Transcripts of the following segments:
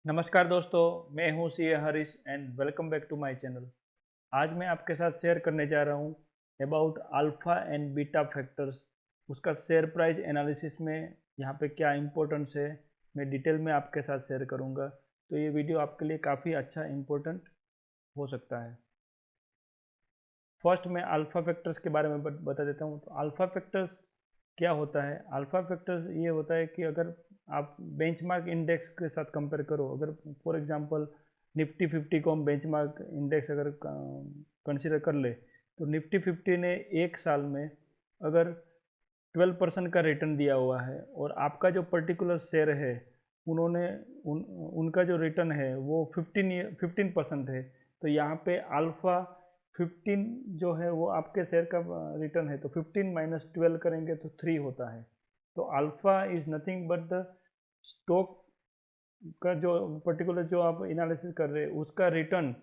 नमस्कार दोस्तों, मैं हूं C A Harish and welcome back to my channel. आज मैं आपके साथ शेयर करने जा रहा हूं about alpha and beta factors. उसका शेयर प्राइस एनालिसिस में यहां पे क्या इंपॉर्टेंस है, मैं डिटेल में आपके साथ शेयर करूंगा। तो ये वीडियो आपके लिए काफ़ी अच्छा इम्पोर्टेंट हो सकता है। फर्स्ट मैं अल्फ़ा फैक्टर्स के बारे में बता देता हूँ। तो अल्फ़ा फैक्टर्स क्या होता है? अल्फ़ा फैक्टर्स ये होता है कि अगर आप बेंचमार्क इंडेक्स के साथ कंपेयर करो, अगर फॉर एग्जांपल निफ्टी 50 को हम बेंचमार्क इंडेक्स अगर कंसिडर कर ले, तो निफ्टी 50 ने एक साल में अगर 12% का रिटर्न दिया हुआ है और आपका जो पर्टिकुलर शेयर है उन्होंने उनका जो रिटर्न है वो 15% है। तो यहाँ पे अल्फ़ा 15 जो है वो आपके शेयर का रिटर्न है, तो 15 माइनस 12 करेंगे तो 3 होता है। तो alpha is nothing but the stock का जो पर्टिकुलर जो आप एनालिसिस कर रहे हैं उसका return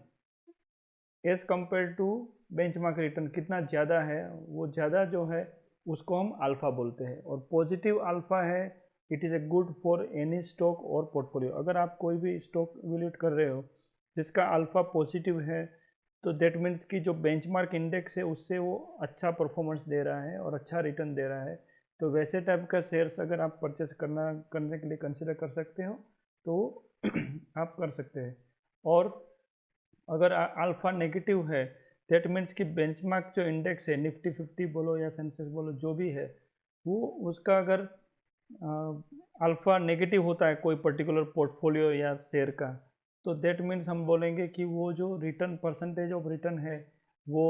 as compare to benchmark return कितना ज़्यादा है, वो ज़्यादा जो है उसको हम अल्फ़ा बोलते हैं। और पॉजिटिव अल्फ़ा है, it is a good for any stock और पोर्टफोलियो। अगर आप कोई भी स्टॉक इवेल्यूएट कर रहे हो जिसका अल्फ़ा पॉजिटिव है, तो देट मीन्स कि जो बेंचमार्क इंडेक्स है उससे वो अच्छा परफॉर्मेंस दे रहा है और अच्छा रिटर्न दे रहा है। तो वैसे टाइप का शेयर्स अगर आप परचेस करने के लिए कंसिडर कर सकते हो तो आप कर सकते हैं। और अगर अल्फा नेगेटिव है, दैट मीन्स कि बेंचमार्क जो इंडेक्स है, निफ्टी 50 बोलो या सेंसेक्स बोलो, जो भी है वो उसका अगर अल्फा नेगेटिव होता है कोई पर्टिकुलर पोर्टफोलियो या शेयर का, तो दैट मीन्स हम बोलेंगे कि वो जो रिटर्न परसेंटेज ऑफ रिटर्न है वो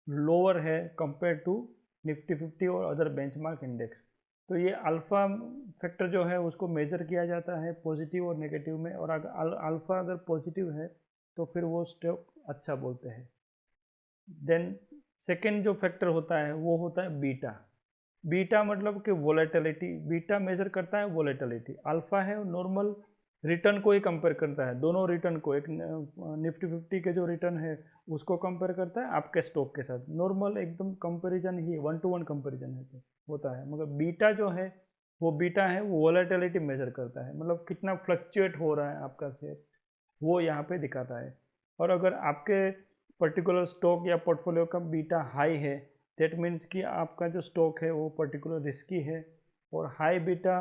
लोअर है कंपेयर टू निफ्टी 50 और अदर बेंचमार्क इंडेक्स। तो ये अल्फा फैक्टर जो है उसको मेजर किया जाता है पॉजिटिव और नेगेटिव में, और अगर अल्फा अगर पॉजिटिव है तो फिर वो स्टॉक अच्छा बोलते हैं। देन सेकेंड जो फैक्टर होता है वो होता है बीटा। बीटा मतलब कि वोलेटिलिटी, बीटा मेजर करता है वोलेटिलिटी। अल्फा है नॉर्मल रिटर्न को ही कंपेयर करता है, दोनों रिटर्न को, एक निफ्टी 50 के जो रिटर्न है उसको कंपेयर करता है आपके स्टॉक के साथ। नॉर्मल एकदम कंपेरिजन ही, वन टू वन कंपेरिजन है तो होता है। मगर बीटा जो है वो बीटा है वो वोलेटिलिटी मेजर करता है, मतलब कितना फ्लक्चुएट हो रहा है आपका शेयर, वो यहाँ पे दिखाता है। और अगर आपके पर्टिकुलर स्टॉक या पोर्टफोलियो का बीटा हाई है, दैट मीन्स कि आपका जो स्टॉक है वो पर्टिकुलर रिस्की है। और हाई बीटा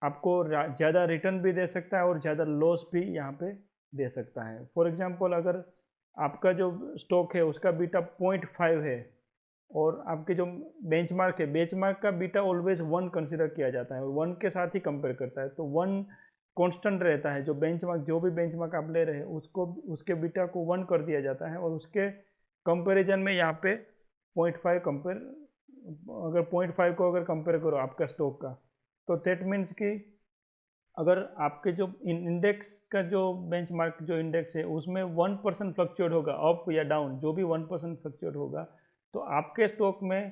आपको ज़्यादा रिटर्न भी दे सकता है और ज़्यादा लॉस भी यहाँ पे दे सकता है। फॉर एग्जांपल अगर आपका जो स्टॉक है उसका बीटा 0.5 है और आपके जो बेंचमार्क है, बेंचमार्क का बीटा ऑलवेज 1 कंसिडर किया जाता है, 1 के साथ ही कंपेयर करता है, तो 1 कांस्टेंट रहता है। जो बेंचमार्क, जो भी बेंचमार्क आप ले रहे हैं उसको, उसके बीटा को 1 कर दिया जाता है और उसके कंपैरिजन में यहाँ पे 0.5 कंपेयर, अगर 0.5 को अगर कंपेयर करो आपका स्टॉक का, तो दैट मीन्स कि अगर आपके जो इंडेक्स का जो बेंचमार्क जो इंडेक्स है उसमें 1% फ्लक्चुएट होगा अप या डाउन, जो भी 1% फ्लक्चुएट होगा, तो आपके स्टॉक में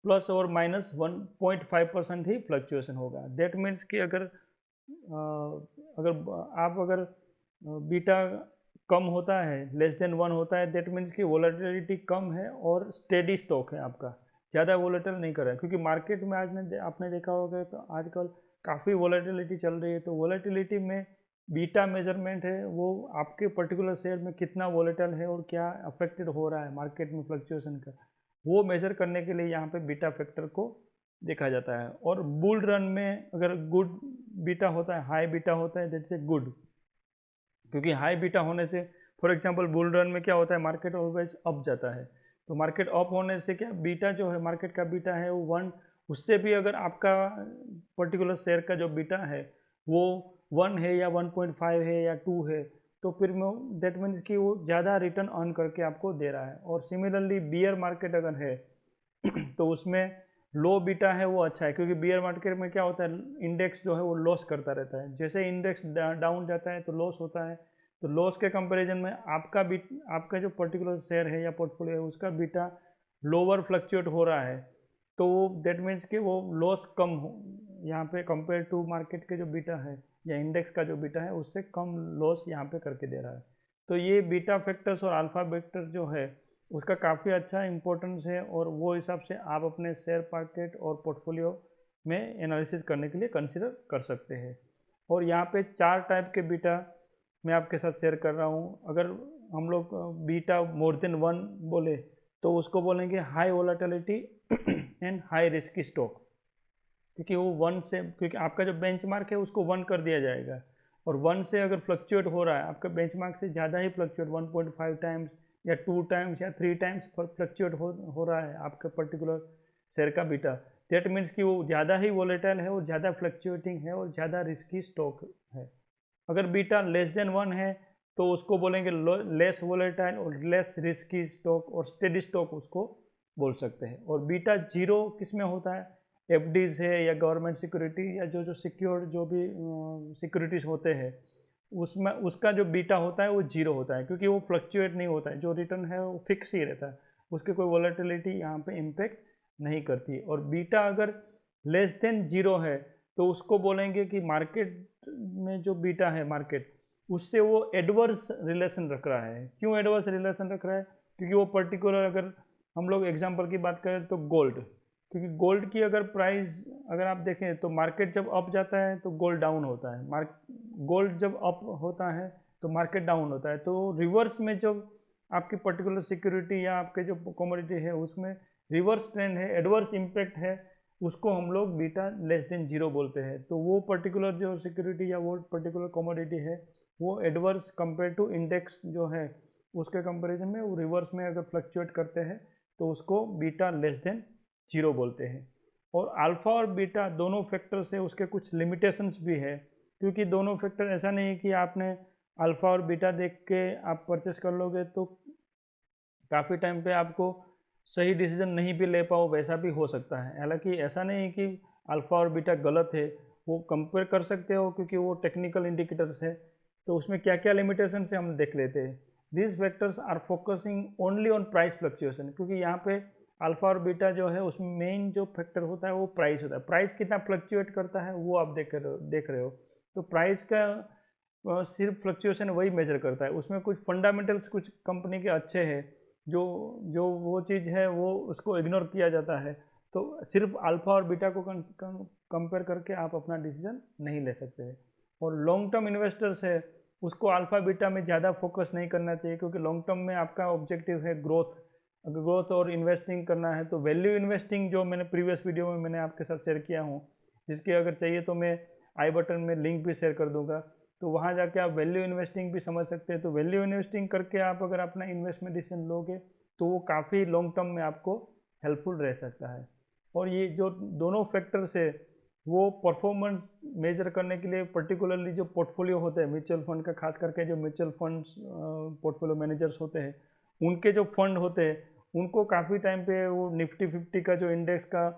प्लस और माइनस 1.5% ही फ्लक्चुएशन होगा। दैट मीन्स कि अगर आप अगर बीटा कम होता है, लेस देन 1 होता है, दैट मीन्स कि वोलेटिलिटी कम है और स्टेडी स्टॉक है आपका, ज़्यादा वोलेटिल नहीं कर रहा है। क्योंकि मार्केट में आज ने आपने देखा होगा तो आजकल काफ़ी वोलेटिलिटी चल रही है, तो वोलेटिलिटी में बीटा मेजरमेंट है वो आपके पर्टिकुलर शेयर में कितना वोलेटाइल है और क्या अफेक्टेड हो रहा है मार्केट में फ्लक्चुएशन का, वो मेजर करने के लिए यहाँ पे बीटा फैक्टर को देखा जाता है। और बुल रन में अगर गुड बीटा होता है, हाई बीटा होता है, जैसे गुड, क्योंकि हाई बीटा होने से फॉर एग्जांपल बुल रन में क्या होता है, मार्केट ऑलवेज अप जाता है, तो मार्केट अप होने से क्या बीटा जो है, मार्केट का बीटा है वो 1, उससे भी अगर आपका पर्टिकुलर शेयर का जो बीटा है वो 1 है या 1.5 है या 2 है, तो फिर दैट मीन्स कि वो ज़्यादा रिटर्न अर्न करके आपको दे रहा है। और सिमिलरली बियर मार्केट अगर है तो उसमें लो बीटा है वो अच्छा है, क्योंकि बियर मार्केट में क्या होता है, इंडेक्स जो है वो लॉस करता रहता है, जैसे इंडेक्स डाउन जाता है तो लॉस होता है। तो लॉस के कंपैरिजन में आपका जो पर्टिकुलर शेयर है या पोर्टफोलियो है उसका बीटा लोअर फ्लक्चुएट हो रहा है, तो दैट मीन्स कि वो लॉस कम हो यहाँ पे कंपेयर टू मार्केट के जो बीटा है या इंडेक्स का जो बीटा है उससे कम लॉस यहाँ पे करके दे रहा है। तो ये बीटा फैक्टर्स और अल्फा फैक्टर जो है उसका काफ़ी अच्छा इंपॉर्टेंस है, और वो हिसाब से आप अपने शेयर मार्केट और पोर्टफोलियो में एनालिसिस करने के लिए कंसिडर कर सकते हैं। और यहाँ पे 4 टाइप के बीटा मैं आपके साथ शेयर कर रहा हूँ। अगर हम लोग बीटा मोर देन 1 बोले तो उसको बोलेंगे high volatility and high risky stock, क्योंकि वो 1 से, क्योंकि आपका जो बेंचमार्क है उसको 1 कर दिया जाएगा, और 1 से अगर फ्लक्चुएट हो रहा है, आपका बेंचमार्क से ज़्यादा ही फ्लक्चुएट 1.5 टाइम्स या 2 टाइम्स या 3 टाइम्स फ्लक्चुएट हो रहा है आपका पर्टिकुलर शेयर का बीटा, दैट मीन्स कि वो ज़्यादा ही वोलेटाइल है और ज़्यादा फ्लक्चुएटिंग है और ज़्यादा रिस्की स्टॉक है। अगर बीटा लेस देन 1 है तो उसको बोलेंगे लेस वोलेटाइल और लेस रिस्की स्टॉक और स्टेडी स्टॉक उसको बोल सकते हैं। और बीटा 0 किस में होता है, एफडीज है या गवर्नमेंट सिक्योरिटी या जो सिक्योर्ड जो भी सिक्योरिटीज़ होते हैं उसमें उसका जो बीटा होता है वो 0 होता है, क्योंकि वो फ्लक्चुएट नहीं होता है, जो रिटर्न है वो फिक्स ही रहता है, उसकी कोई वोलेटिलिटी यहाँ पे इम्पेक्ट नहीं करती। और बीटा अगर लेस देन 0 है तो उसको बोलेंगे कि मार्केट में जो बीटा है मार्केट उससे वो एडवर्स रिलेशन रख रहा है। क्यों एडवर्स रिलेशन रख रहा है, क्योंकि वो पर्टिकुलर, अगर हम लोग एग्जांपल की बात करें तो गोल्ड, क्योंकि गोल्ड की अगर प्राइस अगर आप देखें तो मार्केट जब अप जाता है तो गोल्ड डाउन होता है, गोल्ड जब अप होता है तो मार्केट डाउन होता है। तो रिवर्स में जब आपकी पर्टिकुलर सिक्योरिटी या आपके जो कमोडिटी है उसमें रिवर्स ट्रेंड है, एडवर्स इम्पैक्ट है, उसको हम लोग बीटा लेस देन 0 बोलते हैं। तो वो पर्टिकुलर जो सिक्योरिटी या वो पर्टिकुलर कमोडिटी है वो एडवर्स कंपेयर टू इंडेक्स जो है उसके कंपैरिजन में वो रिवर्स में अगर फ्लक्चुएट करते हैं तो उसको बीटा लेस देन 0 बोलते हैं। और अल्फ़ा और बीटा दोनों फैक्टर से उसके कुछ लिमिटेशंस भी है, क्योंकि दोनों फैक्टर ऐसा नहीं है कि आपने अल्फ़ा और बीटा देख के आप परचेस कर लोगे तो काफ़ी टाइम पे आपको सही डिसीजन नहीं भी ले पाओ, वैसा भी हो सकता है। हालांकि ऐसा नहीं है कि अल्फ़ा और बीटा गलत है, वो कंपेयर कर सकते हो क्योंकि वो टेक्निकल इंडिकेटर्स है, तो उसमें क्या क्या लिमिटेशन है हम देख लेते हैं। These factors are focusing only on price fluctuation, क्योंकि यहाँ पे अल्फ़ा और बीटा जो है उसमें मेन जो फैक्टर होता है वो प्राइस होता है। प्राइस कितना फ्लक्चुएट करता है वो आप देख रहे हो। तो प्राइस का सिर्फ फ्लक्चुएशन वही मेजर करता है, उसमें कुछ फंडामेंटल्स कुछ कंपनी के अच्छे हैं जो जो वो चीज़ है वो उसको इग्नोर किया जाता है। तो सिर्फ अल्फ़ा और बीटा को कंपेयर करके आप अपना डिसीजन नहीं ले सकते हैं। और लॉन्ग टर्म इन्वेस्टर्स है उसको अल्फ़ा बीटा में ज़्यादा फोकस नहीं करना चाहिए, क्योंकि लॉन्ग टर्म में आपका ऑब्जेक्टिव है ग्रोथ। अगर ग्रोथ और इन्वेस्टिंग करना है तो वैल्यू इन्वेस्टिंग जो मैंने प्रीवियस वीडियो में मैंने आपके साथ शेयर किया हूँ, जिसकी अगर चाहिए तो मैं आई बटन में लिंक भी शेयर कर दूंगा, तो वहाँ जाके आप वैल्यू इन्वेस्टिंग भी समझ सकते हैं। तो वैल्यू इन्वेस्टिंग करके आप अगर अपना इन्वेस्टमेंट डिसीजन लोगे तो वो काफ़ी लॉन्ग टर्म में आपको हेल्पफुल रह सकता है। और ये जो दोनों फैक्टर्स है वो परफॉर्मेंस मेजर करने के लिए पर्टिकुलरली जो पोर्टफोलियो होते हैं म्यूचुअल फंड का, खास करके जो म्यूचुअल फंड्स पोर्टफोलियो मैनेजर्स होते हैं उनके जो फंड होते हैं उनको काफ़ी टाइम पे वो निफ्टी 50 का जो इंडेक्स का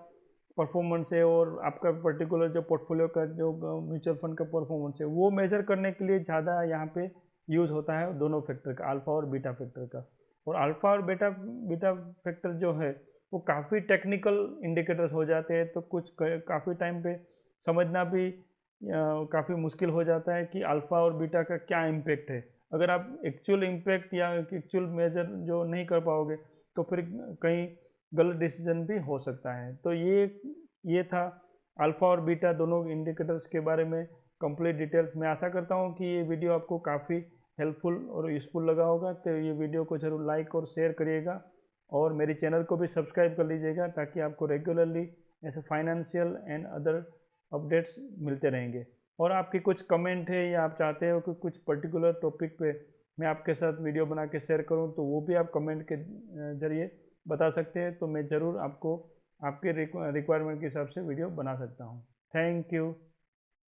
परफॉर्मेंस है और आपका पर्टिकुलर जो पोर्टफोलियो का जो म्यूचुअल फंड का परफॉर्मेंस है वो मेजर करने के लिए ज़्यादा यहाँ पे यूज़ होता है दोनों फैक्टर का, अल्फ़ा और बीटा फैक्टर का। और अल्फ़ा और बीटा बीटा फैक्टर जो है वो काफ़ी टेक्निकल इंडिकेटर्स हो जाते हैं, तो कुछ काफ़ी टाइम पे समझना भी काफ़ी मुश्किल हो जाता है कि अल्फ़ा और बीटा का क्या इम्पेक्ट है। अगर आप एक्चुअल इम्पेक्ट या एक्चुअल मेजर जो नहीं कर पाओगे तो फिर कहीं गलत डिसीजन भी हो सकता है। तो ये था अल्फ़ा और बीटा दोनों इंडिकेटर्स के बारे में कंप्लीट डिटेल्स। मैं आशा करता हूँ कि ये वीडियो आपको काफ़ी हेल्पफुल और यूज़फुल लगा होगा, तो ये वीडियो को ज़रूर लाइक और शेयर करिएगा और मेरे चैनल को भी सब्सक्राइब कर लीजिएगा ताकि आपको रेगुलरली ऐसे फाइनेंशियल एंड अदर अपडेट्स मिलते रहेंगे। और आपकी कुछ कमेंट है या आप चाहते हो कि कुछ पर्टिकुलर टॉपिक पे मैं आपके साथ वीडियो बना के शेयर करूं तो वो भी आप कमेंट के ज़रिए बता सकते हैं, तो मैं ज़रूर आपको आपके रिक्वायरमेंट के हिसाब से वीडियो बना सकता हूं। Thank you.